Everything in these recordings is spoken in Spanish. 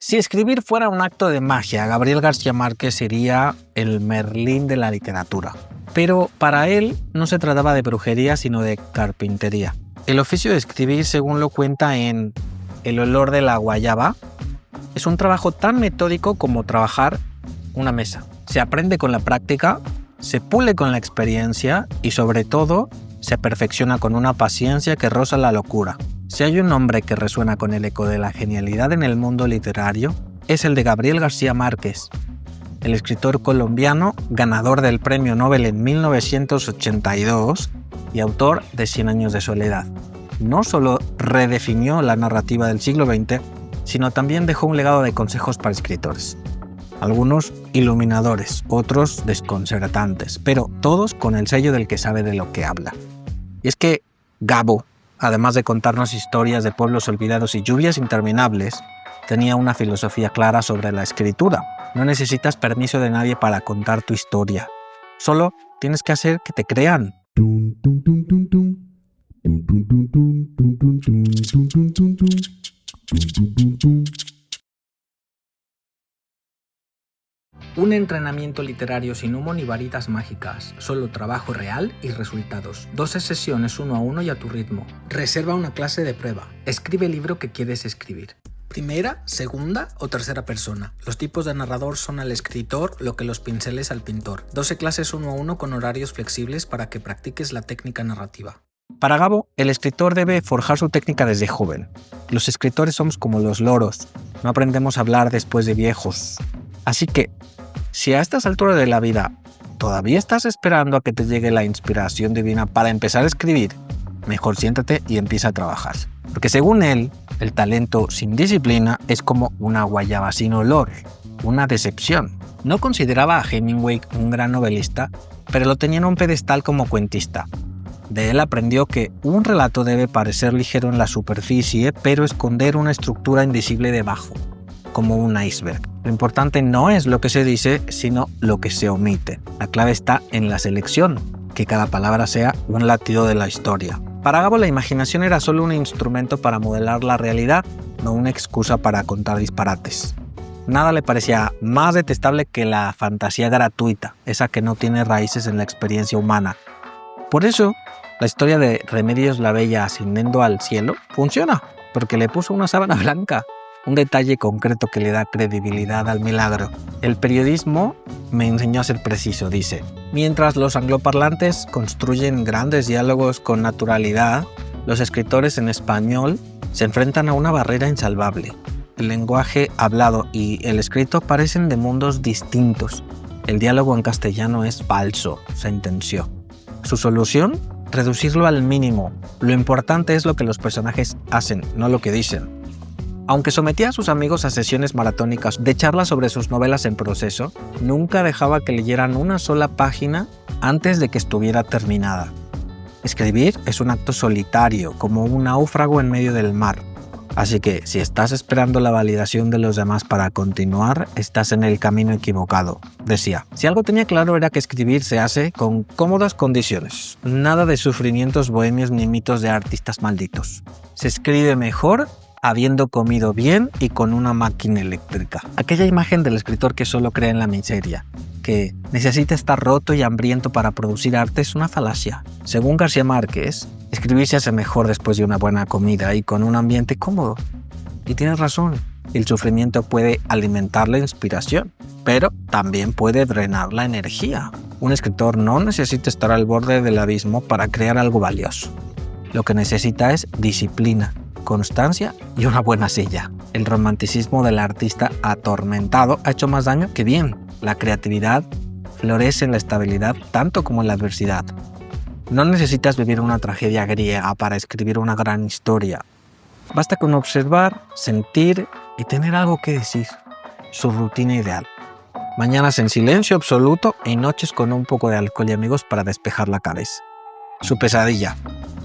Si escribir fuera un acto de magia, Gabriel García Márquez sería el Merlín de la literatura. Pero para él no se trataba de brujería, sino de carpintería. El oficio de escribir, según lo cuenta en El olor de la guayaba, es un trabajo tan metódico como trabajar una mesa. Se aprende con la práctica, se pule con la experiencia y sobre todo se perfecciona con una paciencia que roza la locura. Si hay un nombre que resuena con el eco de la genialidad en el mundo literario, es el de Gabriel García Márquez, el escritor colombiano, ganador del Premio Nobel en 1982 y autor de 100 años de soledad. No solo redefinió la narrativa del siglo XX, sino también dejó un legado de consejos para escritores. Algunos iluminadores, otros desconcertantes, pero todos con el sello del que sabe de lo que habla. Y es que Gabo, además de contarnos historias de pueblos olvidados y lluvias interminables, tenía una filosofía clara sobre la escritura. No necesitas permiso de nadie para contar tu historia. Solo tienes que hacer que te crean. Un entrenamiento literario sin humo ni varitas mágicas, solo trabajo real y resultados. 12 sesiones 1 a 1 y a tu ritmo. Reserva una clase de prueba. Escribe el libro que quieres escribir. Primera, segunda o tercera persona. Los tipos de narrador son al escritor lo que los pinceles al pintor. 12 clases 1 a 1 con horarios flexibles para que practiques la técnica narrativa. Para Gabo, el escritor debe forjar su técnica desde joven. Los escritores somos como los loros. No aprendemos a hablar después de viejos. Así que, si a estas alturas de la vida todavía estás esperando a que te llegue la inspiración divina para empezar a escribir, mejor siéntate y empieza a trabajar. Porque según él, el talento sin disciplina es como una guayaba sin olor, una decepción. No consideraba a Hemingway un gran novelista, pero lo tenía en un pedestal como cuentista. De él aprendió que un relato debe parecer ligero en la superficie, pero esconder una estructura invisible debajo, como un iceberg. Lo importante no es lo que se dice, sino lo que se omite. La clave está en la selección, que cada palabra sea un latido de la historia. Para Gabo la imaginación era solo un instrumento para modelar la realidad, no una excusa para contar disparates. Nada le parecía más detestable que la fantasía gratuita, esa que no tiene raíces en la experiencia humana. Por eso, la historia de Remedios la Bella ascendiendo al cielo funciona, porque le puso una sábana blanca. Un detalle concreto que le da credibilidad al milagro. El periodismo me enseñó a ser preciso, dice. Mientras los angloparlantes construyen grandes diálogos con naturalidad, los escritores en español se enfrentan a una barrera insalvable. El lenguaje hablado y el escrito parecen de mundos distintos. El diálogo en castellano es falso, sentenció. Su solución, reducirlo al mínimo. Lo importante es lo que los personajes hacen, no lo que dicen. Aunque sometía a sus amigos a sesiones maratónicas de charlas sobre sus novelas en proceso, nunca dejaba que leyeran una sola página antes de que estuviera terminada. Escribir es un acto solitario, como un náufrago en medio del mar. Así que, si estás esperando la validación de los demás para continuar, estás en el camino equivocado, decía. Si algo tenía claro era que escribir se hace con cómodas condiciones. Nada de sufrimientos bohemios ni mitos de artistas malditos. Se escribe mejor habiendo comido bien y con una máquina eléctrica. Aquella imagen del escritor que solo cree en la miseria, que necesita estar roto y hambriento para producir arte, es una falacia. Según García Márquez, escribir se hace mejor después de una buena comida y con un ambiente cómodo. Y tienes razón, el sufrimiento puede alimentar la inspiración, pero también puede drenar la energía. Un escritor no necesita estar al borde del abismo para crear algo valioso. Lo que necesita es disciplina, constancia y una buena silla. El romanticismo del artista atormentado ha hecho más daño que bien. La creatividad florece en la estabilidad tanto como en la adversidad. No necesitas vivir una tragedia griega para escribir una gran historia. Basta con observar, sentir y tener algo que decir. Su rutina ideal. Mañanas en silencio absoluto y noches con un poco de alcohol y amigos para despejar la cabeza. Su pesadilla,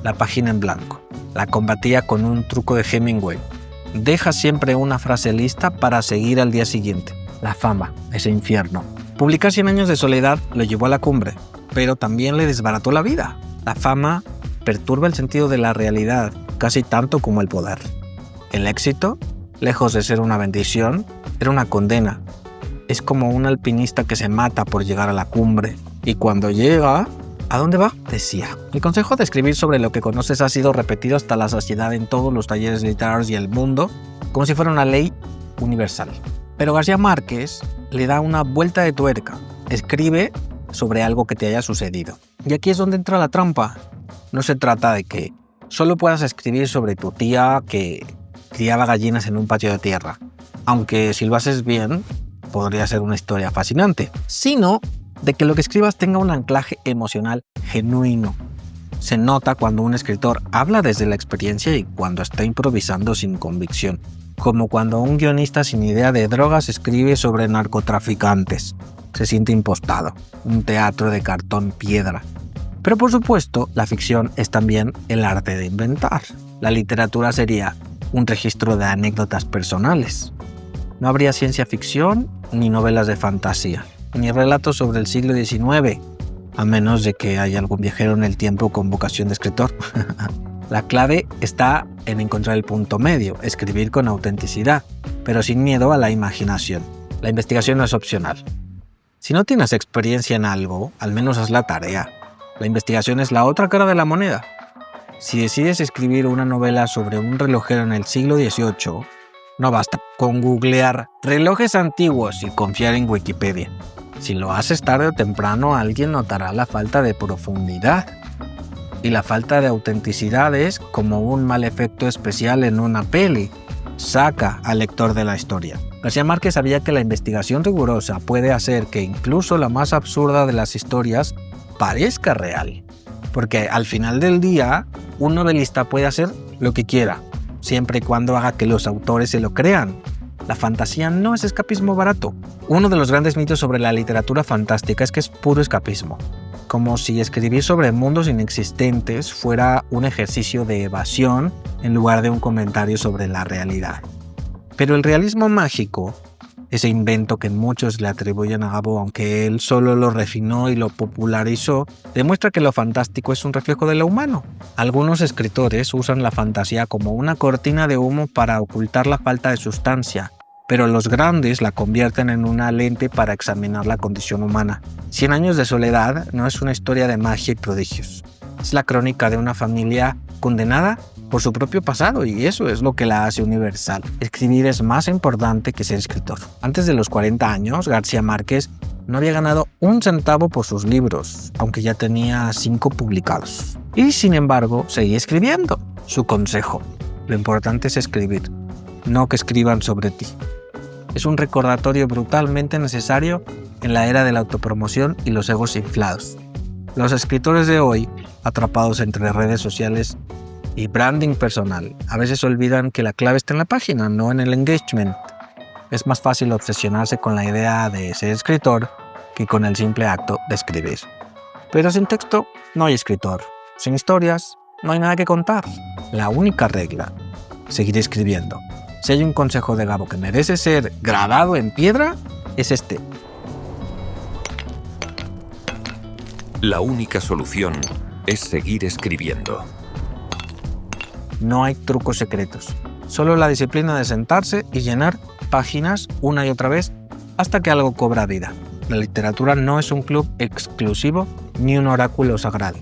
la página en blanco. La combatía con un truco de Hemingway. Deja siempre una frase lista para seguir al día siguiente. La fama, ese infierno. Publicar 100 años de soledad lo llevó a la cumbre, pero también le desbarató la vida. La fama perturba el sentido de la realidad, casi tanto como el poder. El éxito lejos de ser una bendición, era una condena. Es como un alpinista que se mata por llegar a la cumbre. Y cuando llega, ¿a dónde va? Decía. El consejo de escribir sobre lo que conoces ha sido repetido hasta la saciedad en todos los talleres literarios y el mundo, como si fuera una ley universal. Pero García Márquez le da una vuelta de tuerca. Escribe sobre algo que te haya sucedido. Y aquí es donde entra la trampa. No se trata de que solo puedas escribir sobre tu tía que criaba gallinas en un patio de tierra, aunque si lo haces bien, podría ser una historia fascinante, sino de que lo que escribas tenga un anclaje emocional genuino. Se nota cuando un escritor habla desde la experiencia y cuando está improvisando sin convicción, como cuando un guionista sin idea de drogas escribe sobre narcotraficantes. Se siente impostado, un teatro de cartón piedra. Pero por supuesto, la ficción es también el arte de inventar. La literatura sería un registro de anécdotas personales. No habría ciencia ficción, ni novelas de fantasía, ni relatos sobre el siglo XIX, a menos de que haya algún viajero en el tiempo con vocación de escritor. La clave está en encontrar el punto medio, escribir con autenticidad, pero sin miedo a la imaginación. La investigación no es opcional. Si no tienes experiencia en algo, al menos haz la tarea. La investigación es la otra cara de la moneda. Si decides escribir una novela sobre un relojero en el siglo XVIII, no basta con googlear relojes antiguos y confiar en Wikipedia. Si lo haces tarde o temprano, alguien notará la falta de profundidad. Y la falta de autenticidad es como un mal efecto especial en una peli. Saca al lector de la historia. García Márquez sabía que la investigación rigurosa puede hacer que incluso la más absurda de las historias parezca real. Porque al final del día, un novelista puede hacer lo que quiera, siempre y cuando haga que los autores se lo crean. La fantasía no es escapismo barato. Uno de los grandes mitos sobre la literatura fantástica es que es puro escapismo, como si escribir sobre mundos inexistentes fuera un ejercicio de evasión en lugar de un comentario sobre la realidad. Pero el realismo mágico, ese invento que muchos le atribuyen a Gabo, aunque él solo lo refinó y lo popularizó, demuestra que lo fantástico es un reflejo de lo humano. Algunos escritores usan la fantasía como una cortina de humo para ocultar la falta de sustancia, pero los grandes la convierten en una lente para examinar la condición humana. 100 años de soledad no es una historia de magia y prodigios. Es la crónica de una familia condenada por su propio pasado, y eso es lo que la hace universal. Escribir es más importante que ser escritor. Antes de los 40 años, García Márquez no había ganado un centavo por sus libros, aunque ya tenía 5 publicados. Y sin embargo, seguía escribiendo. Su consejo: lo importante es escribir, no que escriban sobre ti. Es un recordatorio brutalmente necesario en la era de la autopromoción y los egos inflados. Los escritores de hoy, atrapados entre redes sociales y branding personal, a veces olvidan que la clave está en la página, no en el engagement. Es más fácil obsesionarse con la idea de ser escritor que con el simple acto de escribir. Pero sin texto no hay escritor. Sin historias no hay nada que contar. La única regla: seguir escribiendo. Si hay un consejo de Gabo que merece ser grabado en piedra, es este. La única solución es seguir escribiendo. No hay trucos secretos, solo la disciplina de sentarse y llenar páginas una y otra vez hasta que algo cobra vida. La literatura no es un club exclusivo ni un oráculo sagrado.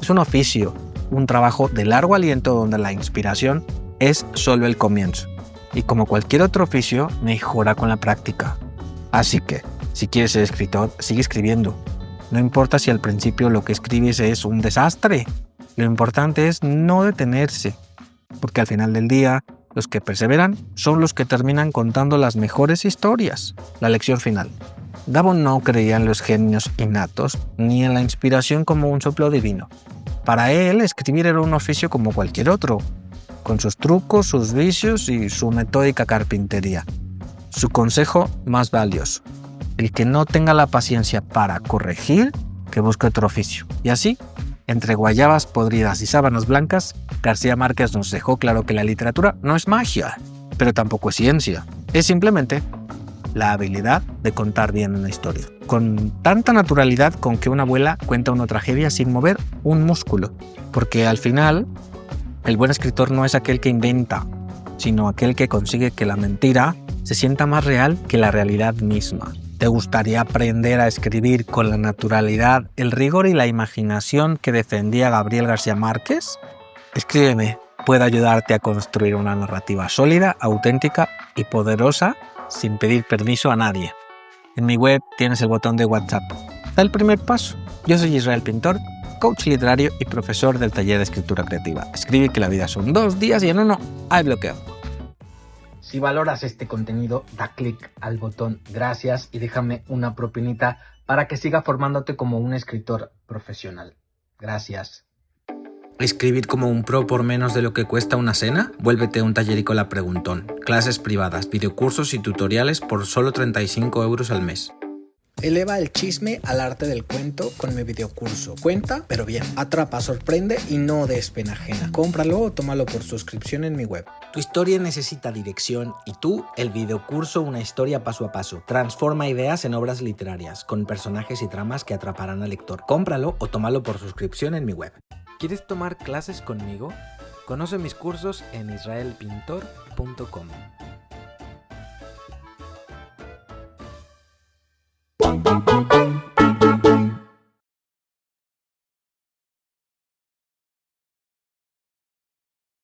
Es un oficio, un trabajo de largo aliento donde la inspiración es solo el comienzo. Y como cualquier otro oficio, mejora con la práctica. Así que, si quieres ser escritor, sigue escribiendo. No importa si al principio lo que escribes es un desastre. Lo importante es no detenerse, porque al final del día, los que perseveran son los que terminan contando las mejores historias. La lección final: Gabo no creía en los genios innatos ni en la inspiración como un soplo divino. Para él, escribir era un oficio como cualquier otro, con sus trucos, sus vicios y su metódica carpintería. Su consejo más valioso: el que no tenga la paciencia para corregir, que busque otro oficio. Y así, entre guayabas podridas y sábanas blancas, García Márquez nos dejó claro que la literatura no es magia, pero tampoco es ciencia. Es simplemente la habilidad de contar bien una historia, con tanta naturalidad con que una abuela cuenta una tragedia sin mover un músculo. Porque al final, el buen escritor no es aquel que inventa, sino aquel que consigue que la mentira se sienta más real que la realidad misma. ¿Te gustaría aprender a escribir con la naturalidad, el rigor y la imaginación que defendía Gabriel García Márquez? Escríbeme, puedo ayudarte a construir una narrativa sólida, auténtica y poderosa sin pedir permiso a nadie. En mi web tienes el botón de WhatsApp. Da el primer paso. Yo soy Israel Pintor, coach literario y profesor del taller de escritura creativa. Escribe que la vida son 2 días y en uno hay bloqueo. Si valoras este contenido, da clic al botón gracias y déjame una propinita para que siga formándote como un escritor profesional. Gracias. ¿Escribir como un pro por menos de lo que cuesta una cena? Vuélvete un tallericola preguntón. Clases privadas, videocursos y tutoriales por solo 35 € al mes. Eleva el chisme al arte del cuento con mi videocurso. Cuenta, pero bien. Atrapa, sorprende y no des pena ajena. Cómpralo o tómalo por suscripción en mi web. Tu historia necesita dirección y tú, el videocurso Una historia paso a paso. Transforma ideas en obras literarias, con personajes y tramas que atraparán al lector. Cómpralo o tómalo por suscripción en mi web. ¿Quieres tomar clases conmigo? Conoce mis cursos en israelpintor.com.